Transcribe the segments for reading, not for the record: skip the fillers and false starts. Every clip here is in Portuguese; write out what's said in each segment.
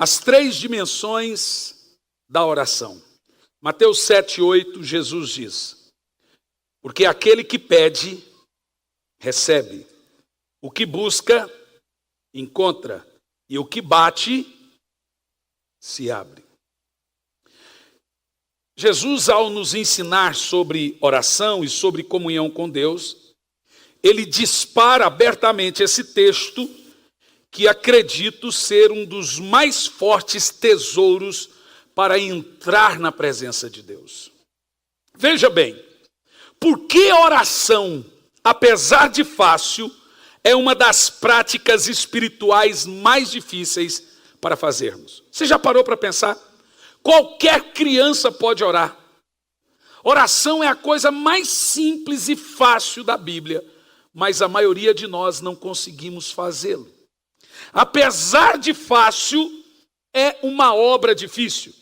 as 3 dimensões da oração. Mateus 7:8, Jesus diz: porque aquele que pede, recebe. O que busca, encontra. E o que bate, se abre. Jesus, ao nos ensinar sobre oração e sobre comunhão com Deus, ele dispara abertamente esse texto que acredito ser um dos mais fortes tesouros para entrar na presença de Deus. Veja bem, por que a oração, apesar de fácil, é uma das práticas espirituais mais difíceis para fazermos? Você já parou para pensar? Qualquer criança pode orar. Oração é a coisa mais simples e fácil da Bíblia, mas a maioria de nós não conseguimos fazê-lo. Apesar de fácil, é uma obra difícil.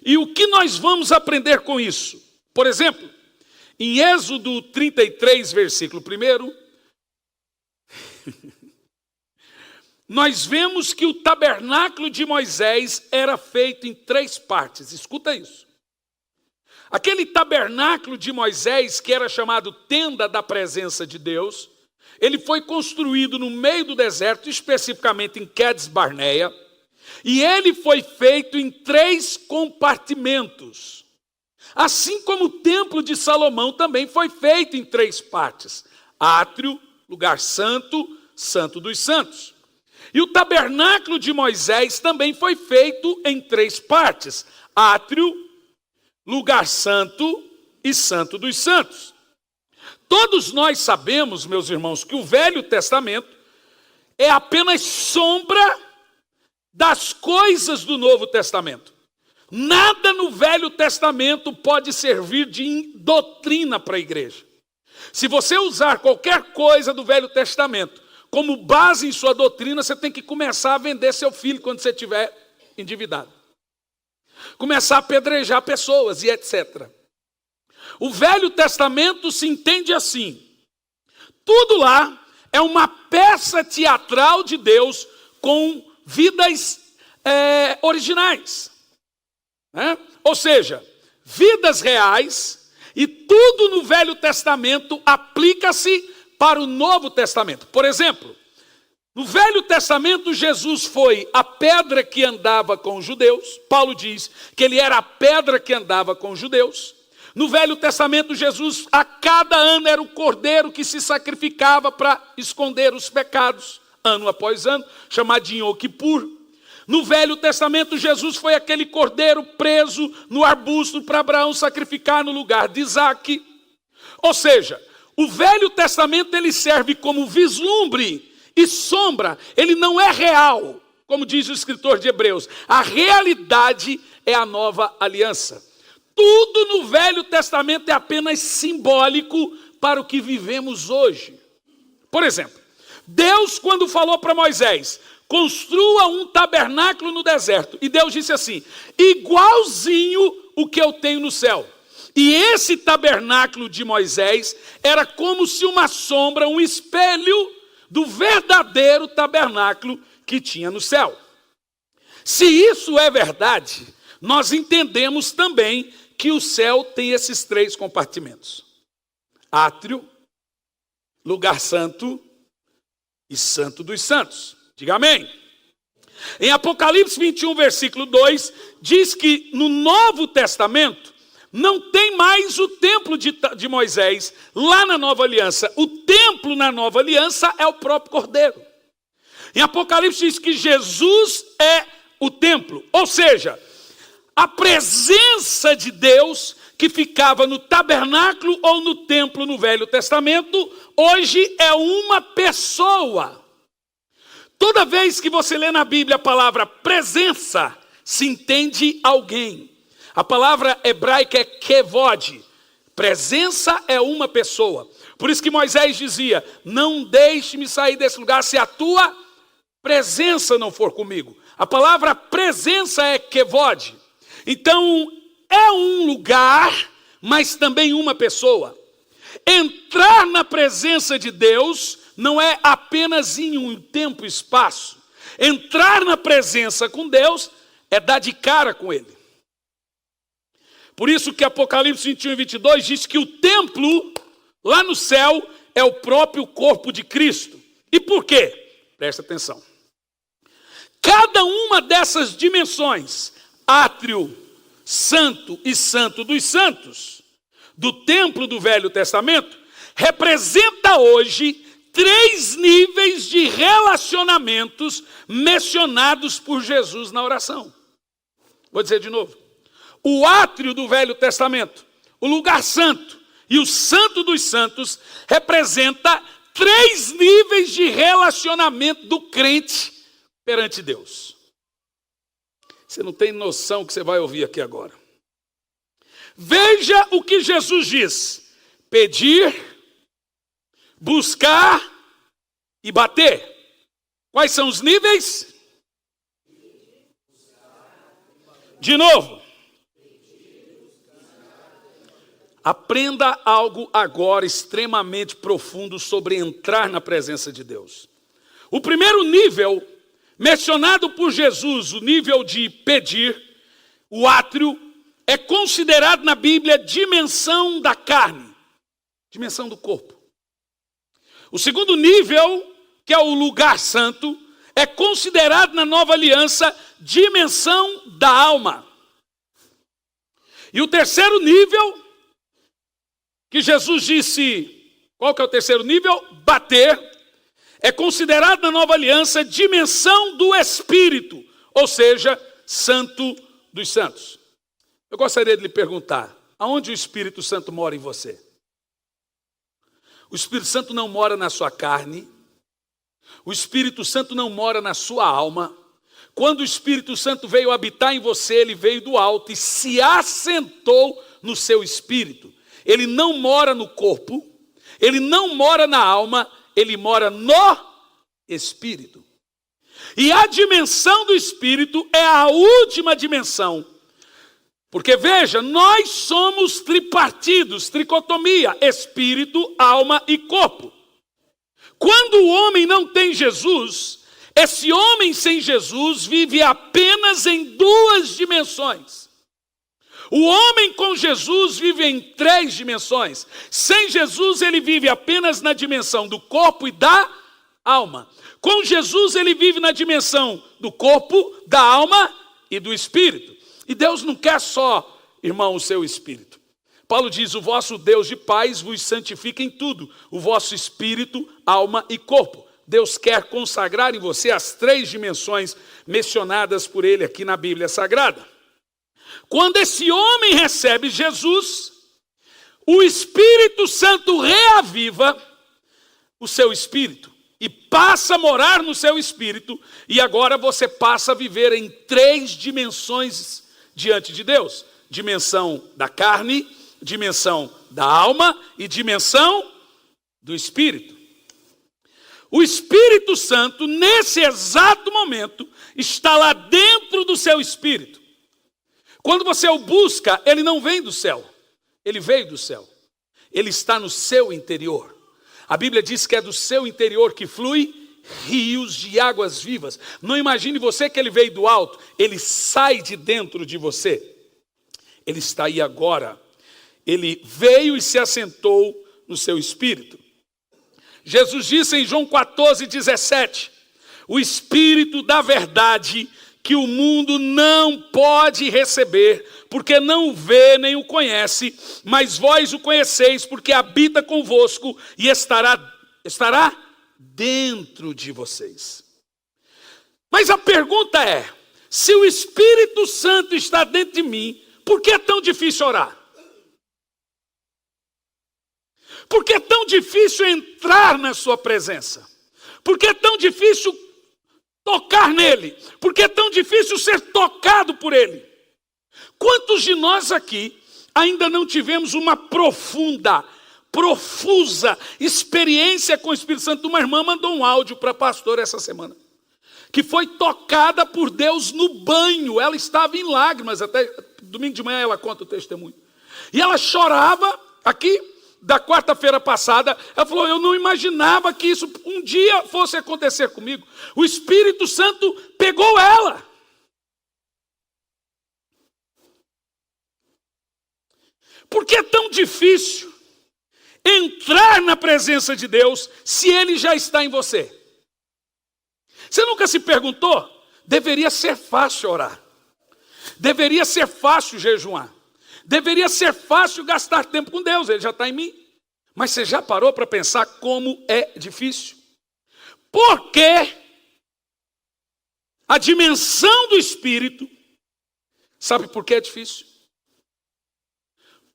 E o que nós vamos aprender com isso? Por exemplo, em Êxodo 33, versículo 1, nós vemos que o tabernáculo de Moisés era feito em 3 partes. Escuta isso. Aquele tabernáculo de Moisés, que era chamado tenda da presença de Deus, ele foi construído no meio do deserto, especificamente em Quedes Barneia, e ele foi feito em 3 compartimentos. Assim como o templo de Salomão também foi feito em 3 partes: átrio, lugar santo, santo dos santos. E o tabernáculo de Moisés também foi feito em 3 partes: átrio, lugar santo e santo dos santos. Todos nós sabemos, meus irmãos, que o Velho Testamento é apenas sombra das coisas do Novo Testamento. Nada no Velho Testamento pode servir de doutrina para a igreja. Se você usar qualquer coisa do Velho Testamento como base em sua doutrina, você tem que começar a vender seu filho quando você estiver endividado. Começar a apedrejar pessoas e etc. O Velho Testamento se entende assim: tudo lá é uma peça teatral de Deus com vidas originais. Ou seja, vidas reais, e tudo no Velho Testamento aplica-se para o Novo Testamento. Por exemplo, no Velho Testamento, Jesus foi a pedra que andava com os judeus. Paulo diz que ele era a pedra que andava com os judeus. No Velho Testamento, Jesus, a cada ano, era o cordeiro que se sacrificava para esconder os pecados, ano após ano, chamado de Yom Kippur. No Velho Testamento, Jesus foi aquele cordeiro preso no arbusto para Abraão sacrificar no lugar de Isaque. Ou seja, o Velho Testamento ele serve como vislumbre e sombra, ele não é real, como diz o escritor de Hebreus. A realidade é a nova aliança. Tudo no Velho Testamento é apenas simbólico para o que vivemos hoje. Por exemplo, Deus, quando falou para Moisés: construa um tabernáculo no deserto, e Deus disse assim: igualzinho o que eu tenho no céu. E esse tabernáculo de Moisés era como se uma sombra, um espelho do verdadeiro tabernáculo que tinha no céu. Se isso é verdade, nós entendemos também que o céu tem esses 3 compartimentos: átrio, lugar santo e santo dos santos. Diga amém. Em Apocalipse 21, versículo 2, diz que no Novo Testamento não tem mais o templo de Moisés lá na Nova Aliança. O templo na Nova Aliança é o próprio Cordeiro. Em Apocalipse diz que Jesus é o templo, ou seja, a presença de Deus que ficava no tabernáculo ou no templo no Velho Testamento, hoje é uma pessoa. Toda vez que você lê na Bíblia a palavra presença, se entende alguém. A palavra hebraica é kevod. Presença é uma pessoa. Por isso que Moisés dizia: não deixe-me sair desse lugar se a tua presença não for comigo. A palavra presença é kevod. Então, é um lugar, mas também uma pessoa. Entrar na presença de Deus não é apenas em um tempo e espaço. Entrar na presença com Deus é dar de cara com Ele. Por isso que Apocalipse 21 e 22 diz que o templo, lá no céu, é o próprio corpo de Cristo. E por quê? Presta atenção. Cada uma dessas dimensões, átrio, santo e santo dos santos, do templo do Velho Testamento, representa hoje 3 níveis de relacionamentos mencionados por Jesus na oração. Vou dizer de novo. O átrio do Velho Testamento, o lugar santo e o santo dos santos representa 3 níveis de relacionamento do crente perante Deus. Você não tem noção do que você vai ouvir aqui agora. Veja o que Jesus diz: pedir, buscar e bater. Quais são os níveis? De novo. Aprenda algo agora extremamente profundo sobre entrar na presença de Deus. O primeiro nível, mencionado por Jesus, o nível de pedir, o átrio, é considerado na Bíblia dimensão da carne, dimensão do corpo. O segundo nível, que é o lugar santo, é considerado na Nova Aliança dimensão da alma. E o terceiro nível, que Jesus disse, qual que é o terceiro nível? Bater, é considerado na Nova Aliança dimensão do Espírito, ou seja, santo dos santos. Eu gostaria de lhe perguntar, aonde o Espírito Santo mora em você? O Espírito Santo não mora na sua carne, o Espírito Santo não mora na sua alma. Quando o Espírito Santo veio habitar em você, ele veio do alto e se assentou no seu espírito. Ele não mora no corpo, ele não mora na alma, ele mora no espírito. E a dimensão do espírito é a última dimensão. Porque veja, nós somos tripartidos, tricotomia, espírito, alma e corpo. Quando o homem não tem Jesus, esse homem sem Jesus vive apenas em 2 dimensões. O homem com Jesus vive em 3 dimensões. Sem Jesus ele vive apenas na dimensão do corpo e da alma. Com Jesus ele vive na dimensão do corpo, da alma e do espírito. E Deus não quer só, irmão, o seu espírito. Paulo diz, o vosso Deus de paz vos santifica em tudo. O vosso espírito, alma e corpo. Deus quer consagrar em você as 3 dimensões mencionadas por ele aqui na Bíblia Sagrada. Quando esse homem recebe Jesus, o Espírito Santo reaviva o seu espírito e passa a morar no seu espírito, e agora você passa a viver em 3 dimensões diante de Deus: dimensão da carne, dimensão da alma e dimensão do espírito. O Espírito Santo, nesse exato momento, está lá dentro do seu espírito. Quando você o busca, ele não vem do céu, ele veio do céu. Ele está no seu interior. A Bíblia diz que é do seu interior que flui rios de águas vivas. Não imagine você que ele veio do alto, ele sai de dentro de você. Ele está aí agora. Ele veio e se assentou no seu espírito. Jesus disse em João 14:17, o Espírito da verdade que o mundo não pode receber, porque não o vê nem o conhece, mas vós o conheceis, porque habita convosco e estará dentro de vocês. Mas a pergunta é, se o Espírito Santo está dentro de mim, por que é tão difícil orar? Por que é tão difícil entrar na sua presença? Por que é tão difícil tocar nele? Por que é tão difícil ser tocado por ele? Quantos de nós aqui ainda não tivemos uma profusa experiência com o Espírito Santo? Uma irmã mandou um áudio para a pastora essa semana, que foi tocada por Deus no banho. Ela estava em lágrimas, até domingo de manhã ela conta o testemunho. E ela chorava aqui, da quarta-feira passada, ela falou, eu não imaginava que isso um dia fosse acontecer comigo. O Espírito Santo pegou ela. Por que é tão difícil entrar na presença de Deus se Ele já está em você? Você nunca se perguntou? Deveria ser fácil orar. Deveria ser fácil jejuar. Deveria ser fácil gastar tempo com Deus, Ele já está em mim. Mas você já parou para pensar como é difícil? Porque a dimensão do Espírito, sabe por que é difícil?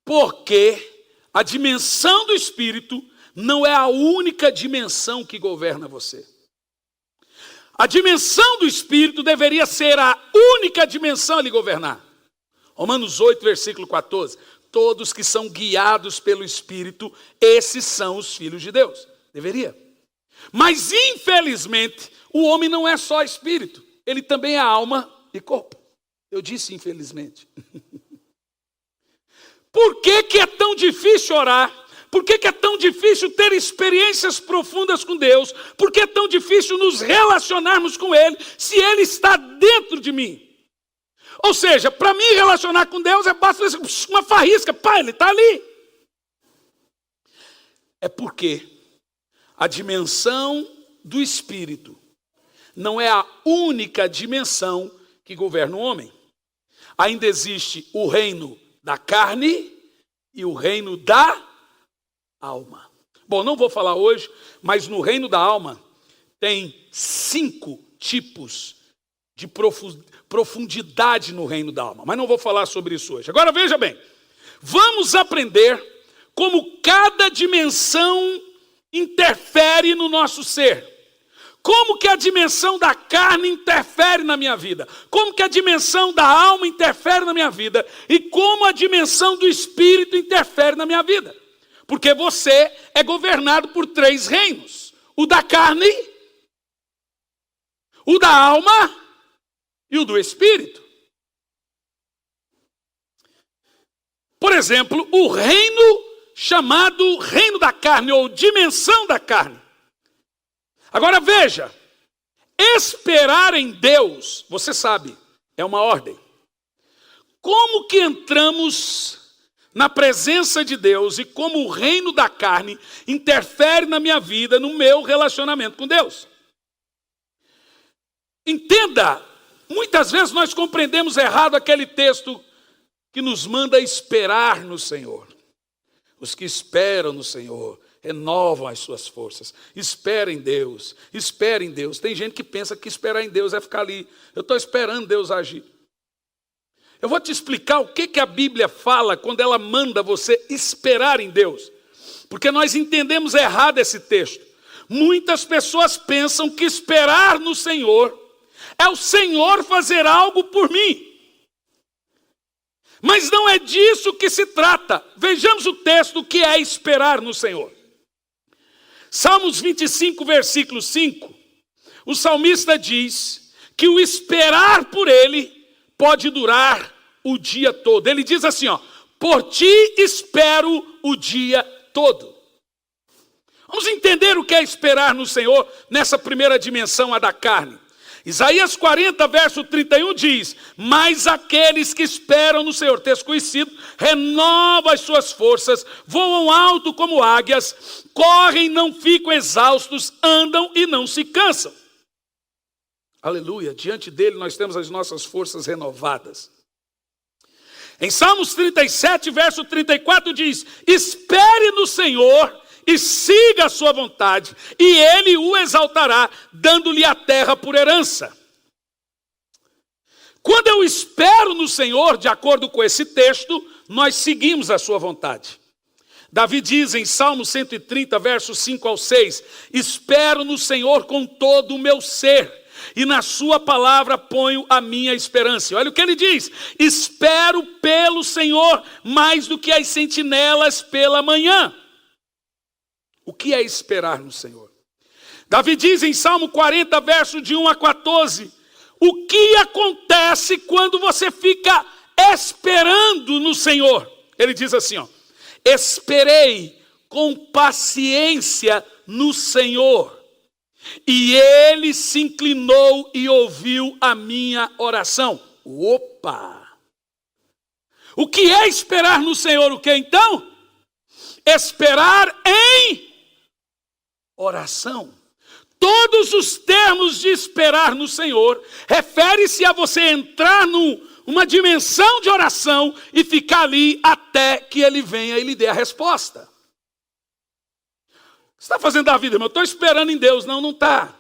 Porque a dimensão do Espírito não é a única dimensão que governa você. A dimensão do Espírito deveria ser a única dimensão a lhe governar. Romanos 8, versículo 14. Todos que são guiados pelo Espírito, esses são os filhos de Deus. Deveria. Mas, infelizmente, o homem não é só espírito. Ele também é alma e corpo. Eu disse infelizmente. Por que é tão difícil orar? Por que é tão difícil ter experiências profundas com Deus? Por que é tão difícil nos relacionarmos com Ele, se Ele está dentro de mim? Ou seja, para mim relacionar com Deus basta uma faísca. Pai, Ele está ali. É porque a dimensão do Espírito não é a única dimensão que governa o homem. Ainda existe o reino da carne e o reino da alma. Bom, não vou falar hoje, mas no reino da alma tem 5 tipos de profundidade no reino da alma. Mas não vou falar sobre isso hoje. Agora veja bem, vamos aprender como cada dimensão interfere no nosso ser. Como que a dimensão da carne interfere na minha vida? Como que a dimensão da alma interfere na minha vida? E como a dimensão do Espírito interfere na minha vida? Porque você é governado por 3 reinos. O da carne, o da alma e o do Espírito. Por exemplo, o reino chamado reino da carne ou dimensão da carne. Agora veja, esperar em Deus, você sabe, é uma ordem. Como que entramos na presença de Deus e como o reino da carne interfere na minha vida, no meu relacionamento com Deus? Entenda, muitas vezes nós compreendemos errado aquele texto que nos manda esperar no Senhor. Os que esperam no Senhor renovam as suas forças. Espera em Deus, espera em Deus. Tem gente que pensa que esperar em Deus é ficar ali. Eu estou esperando Deus agir. Eu vou te explicar o que a Bíblia fala quando ela manda você esperar em Deus. Porque nós entendemos errado esse texto. Muitas pessoas pensam que esperar no Senhor é o Senhor fazer algo por mim. Mas não é disso que se trata. Vejamos o texto que é esperar no Senhor. Salmos 25, versículo 5. O salmista diz que o esperar por Ele pode durar o dia todo. Ele diz assim, por ti espero o dia todo. Vamos entender o que é esperar no Senhor nessa primeira dimensão, a da carne. Isaías 40, verso 31 diz, mas aqueles que esperam no Senhor, texto conhecido, renovam as suas forças, voam alto como águias, correm e não ficam exaustos, andam e não se cansam. Aleluia, diante dele nós temos as nossas forças renovadas. Em Salmos 37, verso 34 diz, espere no Senhor e siga a sua vontade, e Ele o exaltará, dando-lhe a terra por herança. Quando eu espero no Senhor, de acordo com esse texto, nós seguimos a sua vontade. Davi diz em Salmo 130, versos 5 ao 6, espero no Senhor com todo o meu ser, e na sua palavra ponho a minha esperança. Olha o que ele diz, espero pelo Senhor mais do que as sentinelas pela manhã. O que é esperar no Senhor? Davi diz em Salmo 40, verso de 1 a 14, o que acontece quando você fica esperando no Senhor? Ele diz assim, esperei com paciência no Senhor, e ele se inclinou e ouviu a minha oração. Opa! O que é esperar no Senhor? O que então? Esperar em oração. Todos os termos de esperar no Senhor refere-se a você entrar numa dimensão de oração e ficar ali até que ele venha e lhe dê a resposta. Você está fazendo da vida, irmão? Eu estou esperando em Deus. Não, não está.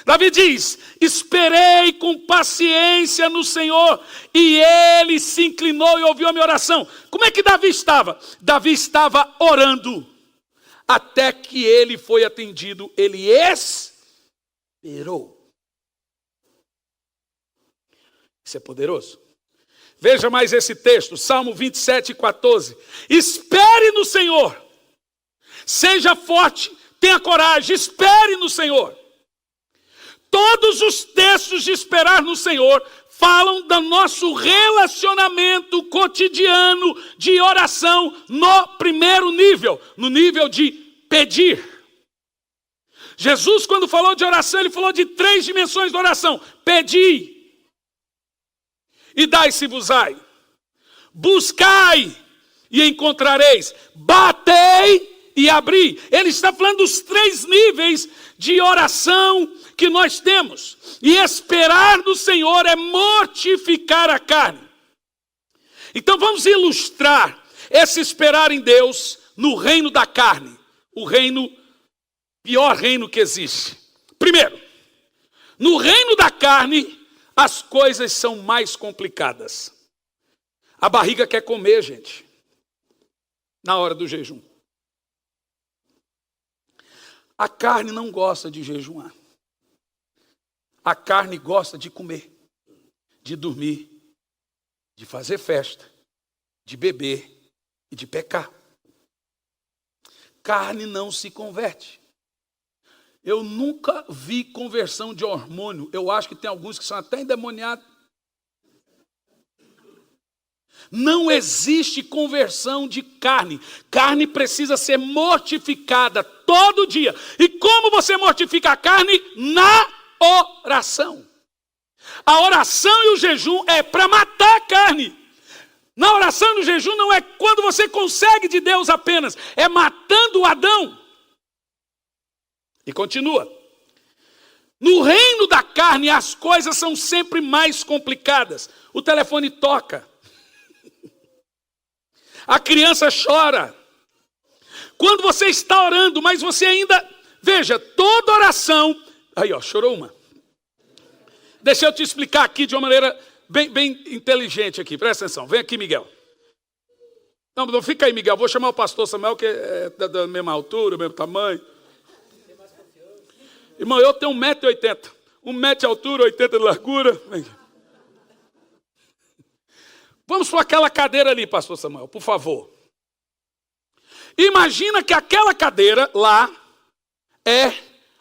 Davi diz, esperei com paciência no Senhor, e ele se inclinou e ouviu a minha oração. Como é que Davi estava? Davi estava orando, até que ele foi atendido. Ele esperou. Isso é poderoso. Veja mais esse texto, Salmo 27:14. Espere no Senhor. Seja forte, tenha coragem, espere no Senhor. Todos os textos de esperar no Senhor falam do nosso relacionamento cotidiano de oração no primeiro nível, no nível de pedir. Jesus, quando falou de oração, ele falou de 3 dimensões de oração. Pedi, e dai-se-vos-ai. Buscai, e encontrareis. Batei, e abri. Ele está falando dos 3 níveis de oração que nós temos. E esperar no Senhor é mortificar a carne. Então vamos ilustrar esse esperar em Deus no reino da carne. O reino, pior reino que existe. Primeiro, no reino da carne, as coisas são mais complicadas. A barriga quer comer, gente, na hora do jejum. A carne não gosta de jejuar. A carne gosta de comer, de dormir, de fazer festa, de beber e de pecar. Carne não se converte. Eu nunca vi conversão de hormônio. Eu acho que tem alguns que são até endemoniados. Não existe conversão de carne. Carne precisa ser mortificada todo dia. E como você mortifica a carne? Na oração. A oração e o jejum é para matar a carne. Na oração e no jejum não é quando você consegue de Deus apenas. É matando o Adão. E continua. No reino da carne as coisas são sempre mais complicadas. O telefone toca. A criança chora. Quando você está orando, mas você ainda... Veja, toda oração... Aí, ó, chorou uma. Deixa eu te explicar aqui de uma maneira bem inteligente aqui. Presta atenção. Vem aqui, Miguel. Não, fica aí, Miguel. Vou chamar o pastor Samuel, que é da mesma altura, mesmo tamanho. Irmão, eu tenho 1,80 m. 1 metro de altura, 80 de largura. Vem. Vamos para aquela cadeira ali, pastor Samuel, por favor. Imagina que aquela cadeira lá é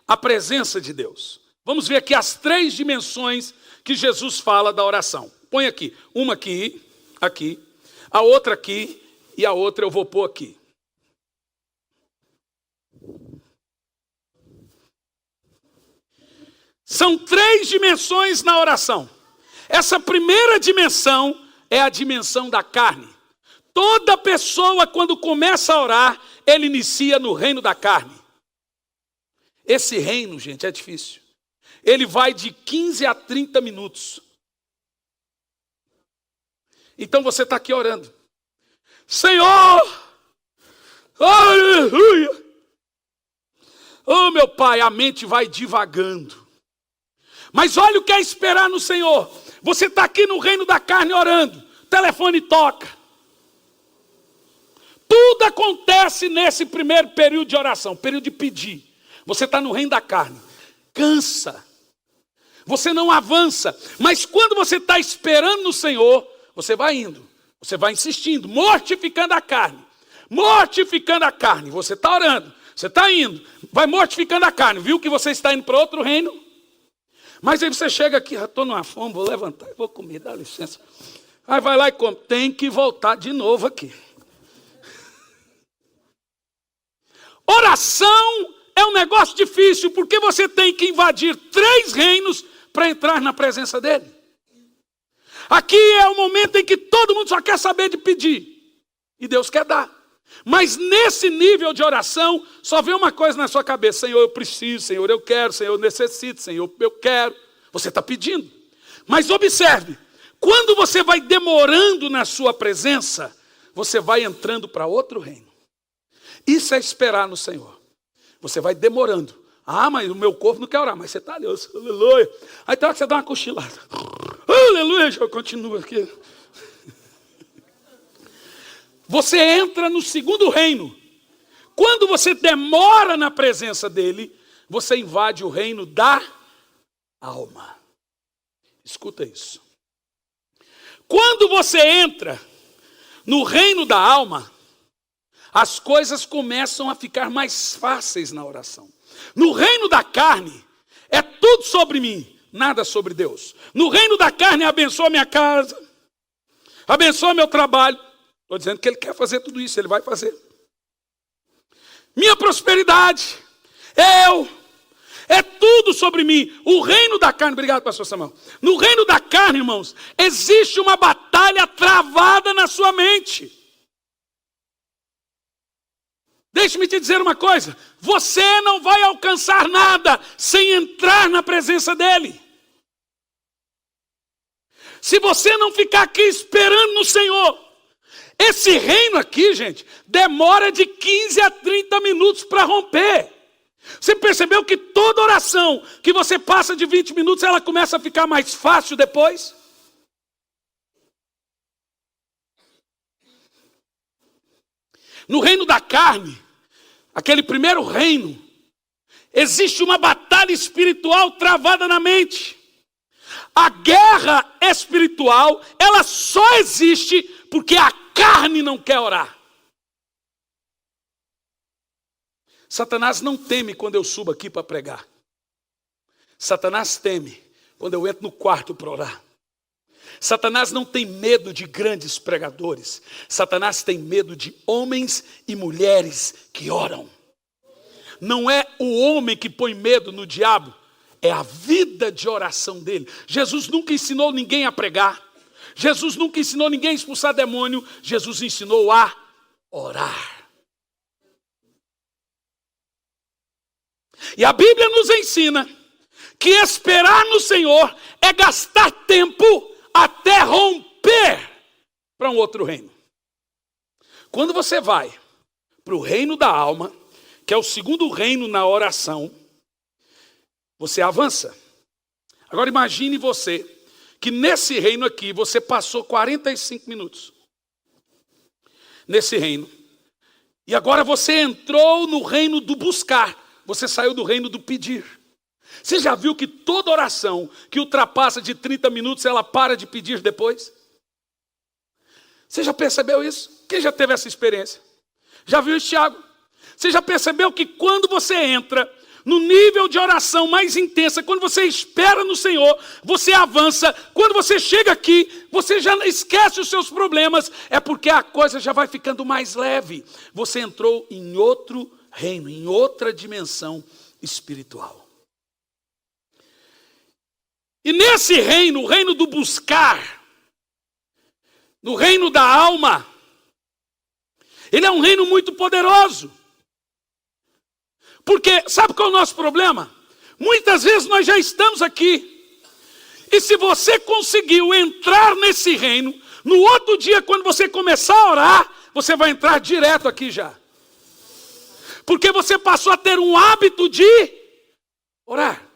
a presença de Deus. Vamos ver aqui as 3 dimensões que Jesus fala da oração. Põe aqui, uma aqui, a outra aqui e a outra eu vou pôr aqui. São 3 dimensões na oração. Essa primeira dimensão é a dimensão da carne. Toda pessoa, quando começa a orar, ele inicia no reino da carne. Esse reino, gente, é difícil. Ele vai de 15 a 30 minutos. Então você está aqui orando. Senhor! Aleluia! Oh, meu Pai, a mente vai divagando. Mas olha o que é esperar no Senhor. Você está aqui no reino da carne orando. O telefone toca. Tudo acontece nesse primeiro período de oração, período de pedir. Você está no reino da carne. Cansa. Você não avança. Mas quando você está esperando no Senhor, você vai indo. Você vai insistindo, mortificando a carne. Mortificando a carne. Você está orando. Você está indo. Vai mortificando a carne. Viu que você está indo para outro reino? Mas aí você chega aqui, estou numa fome, vou levantar e vou comer, dá licença. Aí vai lá e come. Tem que voltar de novo aqui. Oração é um negócio difícil, porque você tem que invadir 3 reinos para entrar na presença dele. Aqui é o momento em que todo mundo só quer saber de pedir, e Deus quer dar. Mas nesse nível de oração, só vem uma coisa na sua cabeça: Senhor, eu preciso, Senhor, eu quero, Senhor, eu necessito, Senhor, eu quero. Você está pedindo. Mas observe, quando você vai demorando na sua presença, você vai entrando para outro reino. Isso é esperar no Senhor. Você vai demorando. Ah, mas o meu corpo não quer orar, mas você está ali, aleluia. Aí tem hora que você dá uma cochilada. Aleluia, já continua aqui. Você entra no segundo reino. Quando você demora na presença dele, você invade o reino da alma. Escuta isso. Quando você entra no reino da alma, as coisas começam a ficar mais fáceis na oração. No reino da carne, é tudo sobre mim, nada sobre Deus. No reino da carne, abençoa minha casa, abençoa meu trabalho. Estou dizendo que ele quer fazer tudo isso, ele vai fazer. Minha prosperidade, é tudo sobre mim. O reino da carne, obrigado, pastor Samuel. No reino da carne, irmãos, existe uma batalha travada na sua mente. Deixe-me te dizer uma coisa: você não vai alcançar nada sem entrar na presença dele. Se você não ficar aqui esperando no Senhor, esse reino aqui, gente, demora de 15 a 30 minutos para romper. Você percebeu que toda oração que você passa de 20 minutos, ela começa a ficar mais fácil depois? No reino da carne, aquele primeiro reino, existe uma batalha espiritual travada na mente. A guerra espiritual, ela só existe porque a carne não quer orar. Satanás não teme quando eu subo aqui para pregar. Satanás teme quando eu entro no quarto para orar. Satanás não tem medo de grandes pregadores. Satanás tem medo de homens e mulheres que oram. Não é o homem que põe medo no diabo, é a vida de oração dele. Jesus nunca ensinou ninguém a pregar. Jesus nunca ensinou ninguém a expulsar demônio. Jesus ensinou a orar. E a Bíblia nos ensina que esperar no Senhor é gastar tempo até romper para um outro reino. Quando você vai para o reino da alma, que é o segundo reino na oração, você avança. Agora imagine você que nesse reino aqui você passou 45 minutos. Nesse reino. E agora você entrou no reino do buscar. Você saiu do reino do pedir. Você já viu que toda oração que ultrapassa de 30 minutos, ela para de pedir depois? Você já percebeu isso? Quem já teve essa experiência? Já viu isso, Tiago? Você já percebeu que quando você entra no nível de oração mais intensa, quando você espera no Senhor, você avança. Quando você chega aqui, você já esquece os seus problemas. É porque a coisa já vai ficando mais leve. Você entrou em outro reino, em outra dimensão espiritual. E nesse reino, o reino do buscar, no reino da alma, ele é um reino muito poderoso. Porque, sabe qual é o nosso problema? Muitas vezes nós já estamos aqui. E se você conseguiu entrar nesse reino, no outro dia, quando você começar a orar, você vai entrar direto aqui já. Porque você passou a ter um hábito de orar.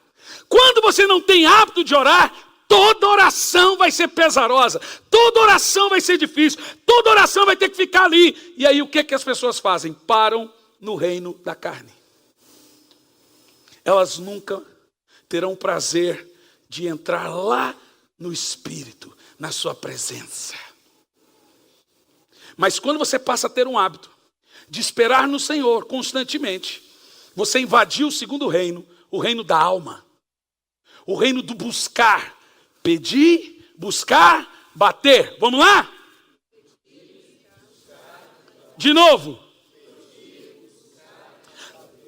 Quando você não tem hábito de orar, toda oração vai ser pesarosa, toda oração vai ser difícil, toda oração vai ter que ficar ali. E aí o que as pessoas fazem? Param no reino da carne. Elas nunca terão prazer de entrar lá no Espírito, na sua presença. Mas quando você passa a ter um hábito de esperar no Senhor constantemente, você invadiu o segundo reino, o reino da alma. O reino do buscar. Pedir, buscar, bater. Vamos lá? De novo.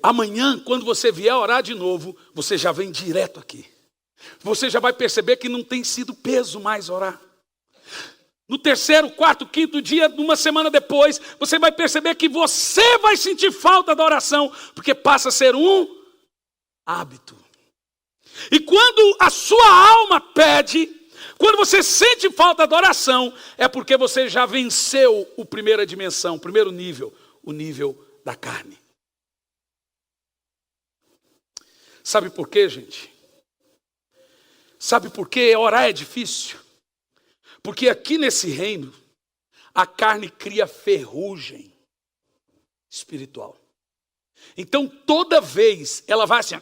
amanhã, quando você vier orar de novo, você já vem direto aqui. Você já vai perceber que não tem sido peso mais orar. No terceiro, quarto, quinto dia, uma semana depois, você vai perceber que você vai sentir falta da oração, porque passa a ser um hábito. E quando a sua alma pede, quando você sente falta da oração, é porque você já venceu a primeira dimensão, o primeiro nível, o nível da carne. Sabe por quê, gente? Sabe por que orar é difícil? Porque aqui nesse reino, a carne cria ferrugem espiritual. Então toda vez ela vai assim,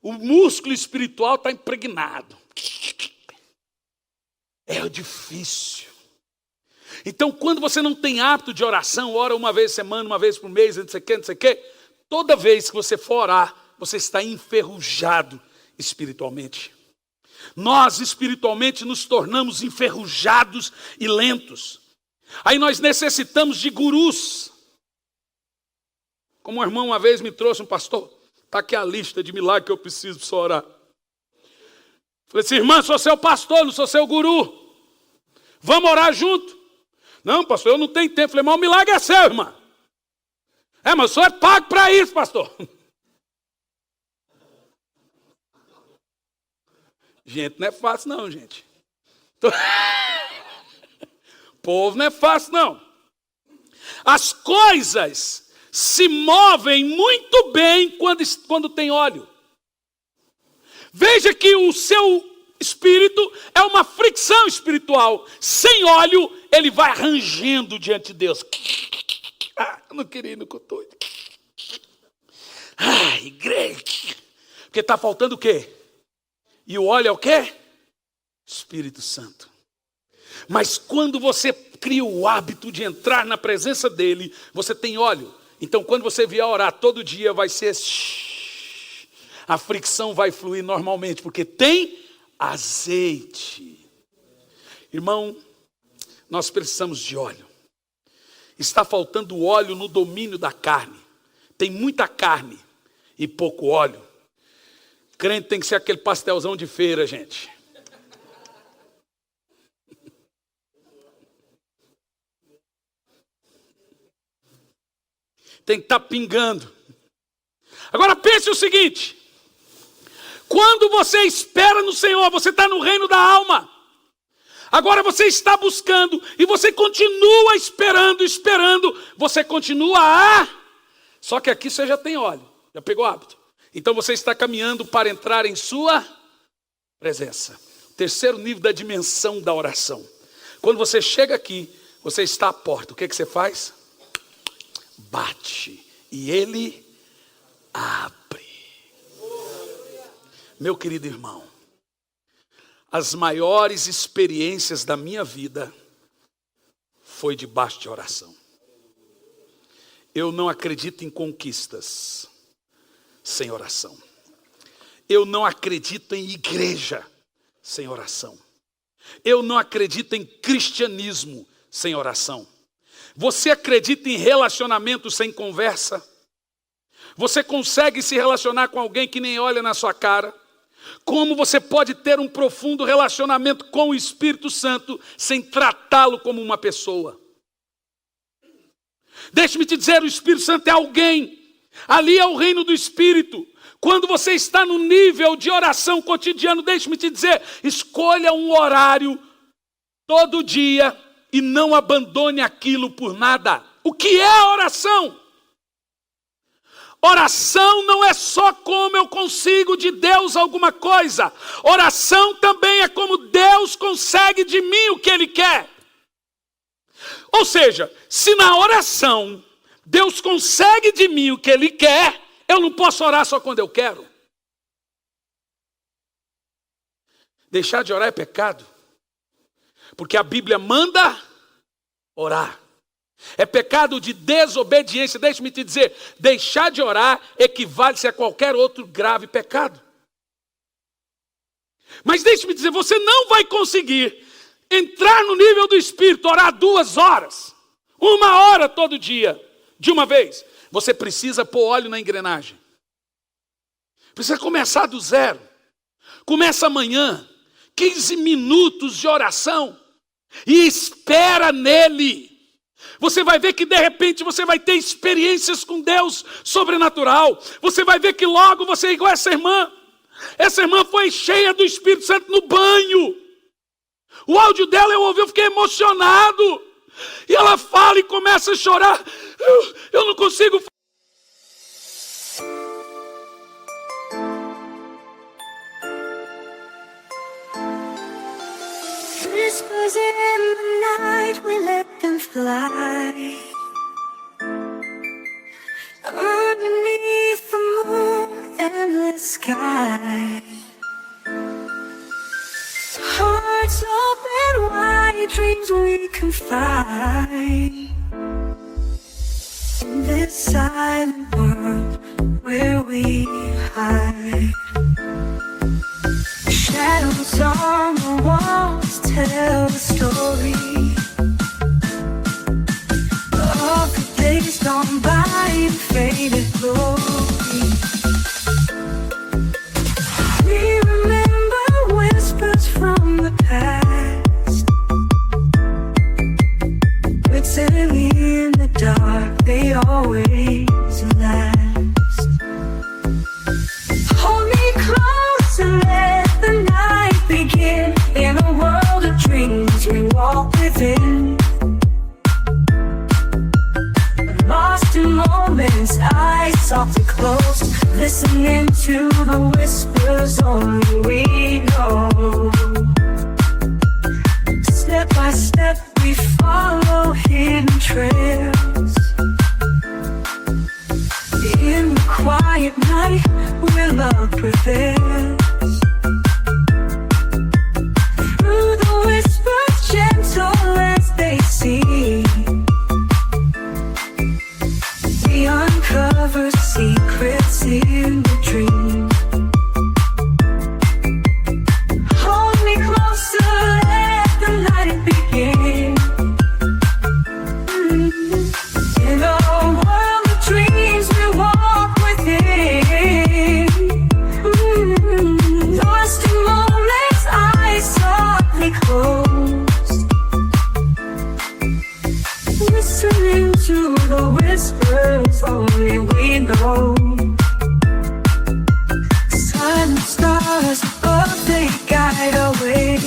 o músculo espiritual está impregnado. É difícil. Então quando você não tem hábito de oração, ora uma vez por semana, uma vez por mês, não sei o que, toda vez que você for orar, você está enferrujado espiritualmente. Nós espiritualmente nos tornamos enferrujados e lentos. Aí nós necessitamos de gurus. Como um irmão uma vez me trouxe, um pastor, está aqui a lista de milagres que eu preciso para orar. Falei assim, irmã, sou seu pastor, não sou seu guru. Vamos orar junto? Não, pastor, eu não tenho tempo. Falei, mas o milagre é seu, irmã. Mas o senhor é pago para isso, pastor. Gente, não é fácil não, gente. Povo não é fácil não. As coisas se movem muito bem quando tem óleo. Veja que o seu espírito é uma fricção espiritual. Sem óleo, ele vai rangendo diante de Deus. Eu não queria ir no culto. Igreja. Porque está faltando o quê? E o óleo é o quê? Espírito Santo. Mas quando você cria o hábito de entrar na presença dele, você tem óleo. Então quando você vier orar todo dia, vai ser... A fricção vai fluir normalmente, porque tem azeite. Irmão, nós precisamos de óleo. Está faltando óleo no domínio da carne. Tem muita carne e pouco óleo. Crente tem que ser aquele pastelzão de feira, gente. Tem que estar pingando. Agora pense o seguinte. Quando você espera no Senhor, você está no reino da alma. Agora você está buscando e você continua esperando. Você continua Só que aqui você já tem óleo. Já pegou hábito. Então você está caminhando para entrar em sua presença. Terceiro nível da dimensão da oração. Quando você chega aqui, você está à porta. O que você faz? Bate. E ele abre. Meu querido irmão, as maiores experiências da minha vida foi debaixo de oração. Eu não acredito em conquistas sem oração. Eu não acredito em igreja sem oração. Eu não acredito em cristianismo sem oração. Você acredita em relacionamento sem conversa? Você consegue se relacionar com alguém que nem olha na sua cara? Como você pode ter um profundo relacionamento com o Espírito Santo sem tratá-lo como uma pessoa? Deixe-me te dizer, o Espírito Santo é alguém. Ali é o reino do Espírito. Quando você está no nível de oração cotidiano, deixe-me te dizer, escolha um horário todo dia e não abandone aquilo por nada. O que é a oração? Oração não é só como eu consigo de Deus alguma coisa. Oração também é como Deus consegue de mim o que Ele quer. Ou seja, se na oração Deus consegue de mim o que Ele quer, eu não posso orar só quando eu quero. Deixar de orar é pecado. Porque a Bíblia manda orar. É pecado de desobediência. Deixe-me te dizer, deixar de orar equivale-se a qualquer outro grave pecado. Mas deixe-me dizer, você não vai conseguir entrar no nível do Espírito, orar 2 horas, 1 hora todo dia, de uma vez. Você precisa pôr óleo na engrenagem. Precisa começar do zero. Começa amanhã, 15 minutos de oração. E espera nele. Você vai ver que de repente você vai ter experiências com Deus sobrenatural. Você vai ver que logo você é igual essa irmã. Essa irmã foi cheia do Espírito Santo no banho. O áudio dela eu ouvi, eu fiquei emocionado. E ela fala e começa a chorar. Eu não consigo. Whispers in the night, we let them fly. Underneath the moon, endless sky. Hearts open wide, dreams we can find. In this silent world where we hide. Shadows on the walls tell the story of the days gone by in faded glory. We remember whispers from the past, written in the dark, they always last. Hold me close and let the night begin. In a world of dreams we walk within. Lost in moments, eyes softly closed, listening to the whispers only we know. Step by step we follow hidden trails. In the quiet night where love prevails. Through the whispers gentle as they seem, we uncover secrets in the dream. Hold me closer, let the night begin. In a world of dreams we walk within. Lost in moments, eyes softly closed, listening to the whispers only we know. Silent stars above, they guide our way.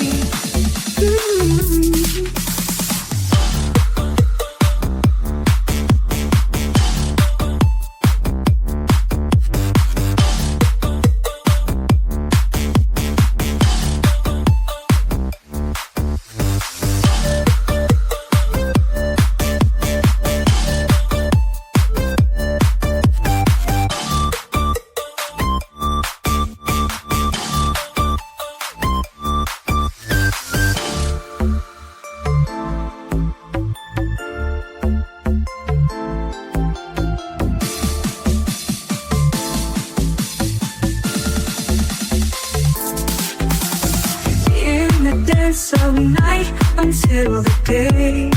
Of night until the day.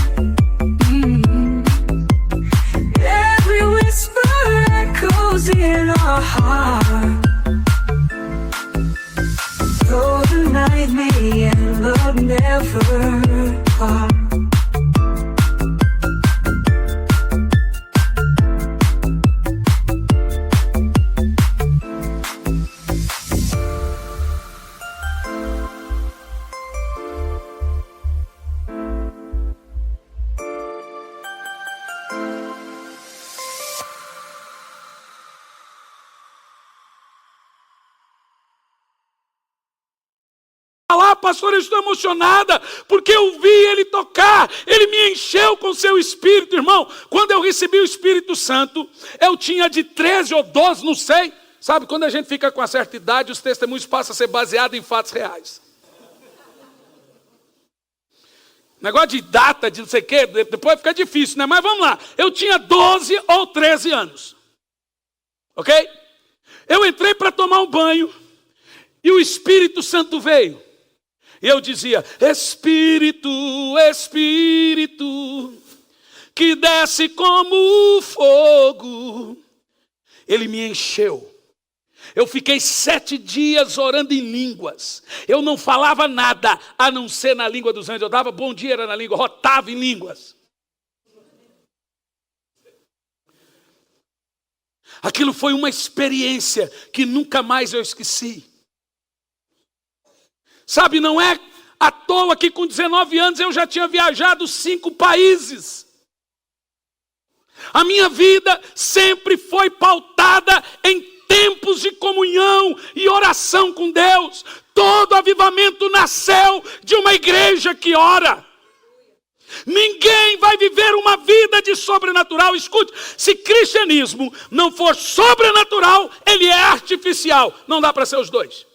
Every whisper echoes in our heart. Though the night may end, love never part. Pastor, eu estou emocionada, porque eu vi ele tocar, ele me encheu com seu Espírito, irmão. Quando eu recebi o Espírito Santo, eu tinha de 13 ou 12, não sei. Sabe, quando a gente fica com uma certa idade, os testemunhos passam a ser baseados em fatos reais. Negócio de data, de não sei o quê, depois fica difícil, né? Mas vamos lá, eu tinha 12 ou 13 anos, ok? Eu entrei para tomar um banho, e o Espírito Santo veio. E eu dizia: Espírito, Espírito, que desce como fogo. Ele me encheu. Eu fiquei 7 dias orando em línguas. Eu não falava nada, a não ser na língua dos anjos. Eu dava bom dia, era na língua, rotava em línguas. Aquilo foi uma experiência que nunca mais eu esqueci. Sabe, não é à toa que com 19 anos eu já tinha viajado 5 países. A minha vida sempre foi pautada em tempos de comunhão e oração com Deus. Todo avivamento nasceu de uma igreja que ora. Ninguém vai viver uma vida de sobrenatural. Escute, se cristianismo não for sobrenatural, ele é artificial. Não dá para ser os dois.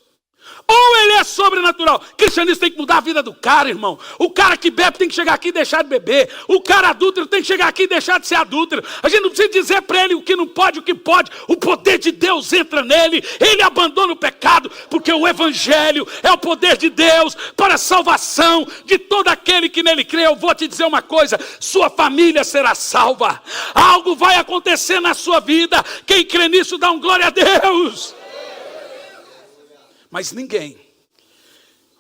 Ou ele é sobrenatural. Cristianismo tem que mudar a vida do cara, irmão. O cara que bebe tem que chegar aqui e deixar de beber. O cara adúltero tem que chegar aqui e deixar de ser adúltero. A gente não precisa dizer para ele o que não pode, o que pode. O poder de Deus entra nele. Ele abandona o pecado, porque o evangelho é o poder de Deus para a salvação de todo aquele que nele crê. Eu vou te dizer uma coisa, sua família será salva. Algo vai acontecer na sua vida. Quem crê nisso dá um glória a Deus. Mas ninguém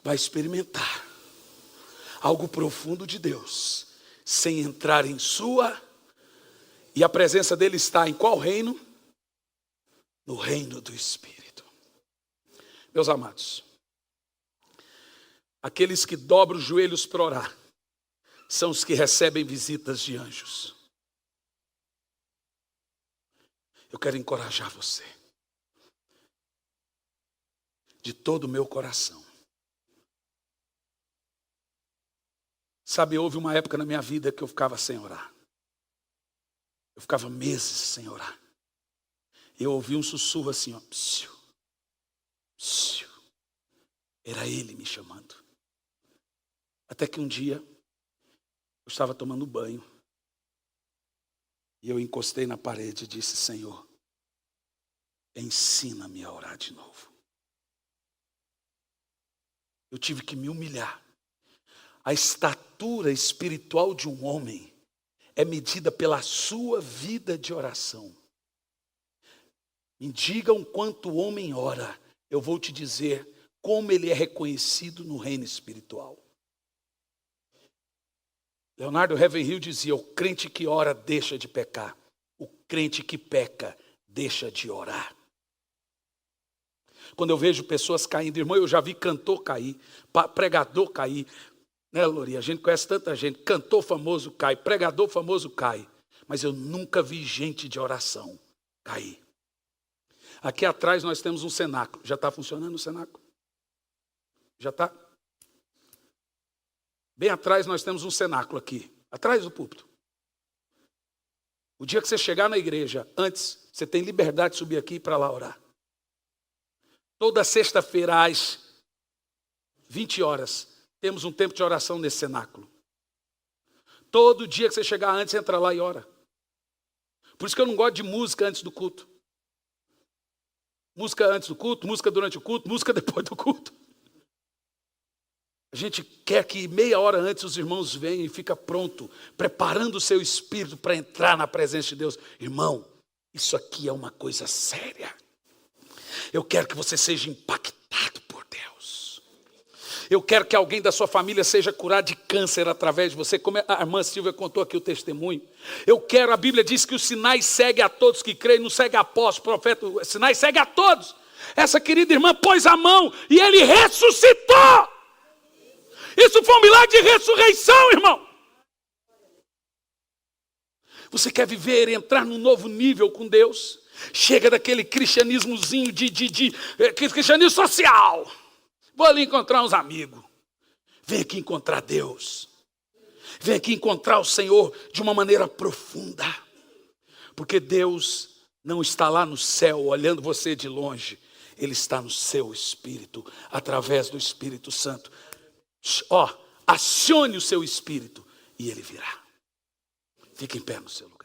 vai experimentar algo profundo de Deus sem entrar em sua. E a presença dele está em qual reino? No reino do Espírito. Meus amados, aqueles que dobram os joelhos para orar são os que recebem visitas de anjos. Eu quero encorajar você. De todo o meu coração. Sabe, houve uma época na minha vida que eu ficava sem orar. Eu ficava meses sem orar. Eu ouvi um sussurro assim, ó. Psiu, psiu. Era ele me chamando. Até que um dia, eu estava tomando banho. E eu encostei na parede e disse, Senhor, ensina-me a orar de novo. Eu tive que me humilhar. A estatura espiritual de um homem é medida pela sua vida de oração. Me digam quanto o homem ora, eu vou te dizer como ele é reconhecido no reino espiritual. Leonardo Ravenhill dizia, o crente que ora deixa de pecar. O crente que peca deixa de orar. Quando eu vejo pessoas caindo, irmão, eu já vi cantor cair, pregador cair, né, Lori? A gente conhece tanta gente, cantor famoso cai, pregador famoso cai, mas eu nunca vi gente de oração cair. Aqui atrás nós temos um cenáculo, já está funcionando o cenáculo? Já está? Bem atrás nós temos um cenáculo aqui, atrás do púlpito. O dia que você chegar na igreja, antes, você tem liberdade de subir aqui e ir para lá orar. Toda sexta-feira às 20 horas, temos um tempo de oração nesse cenáculo. Todo dia que você chegar antes, entra lá e ora. Por isso que eu não gosto de música antes do culto. Música antes do culto, música durante o culto, música depois do culto. A gente quer que meia hora antes os irmãos venham e fica pronto, preparando o seu espírito para entrar na presença de Deus. Irmão, isso aqui é uma coisa séria. Eu quero que você seja impactado por Deus. Eu quero que alguém da sua família seja curado de câncer através de você, como a irmã Silvia contou aqui o testemunho. Eu quero, a Bíblia diz que os sinais seguem a todos que creem, não segue a apóstolo, profeta, os sinais seguem a todos. Essa querida irmã pôs a mão e ele ressuscitou. Isso foi um milagre de ressurreição, irmão. Você quer viver, entrar num novo nível com Deus? Chega daquele cristianismozinho cristianismo social. Vou ali encontrar uns amigos. Vem aqui encontrar Deus. Vem aqui encontrar o Senhor de uma maneira profunda. Porque Deus não está lá no céu olhando você de longe. Ele está no seu espírito, através do Espírito Santo. Acione o seu espírito e ele virá. Fique em pé no seu lugar.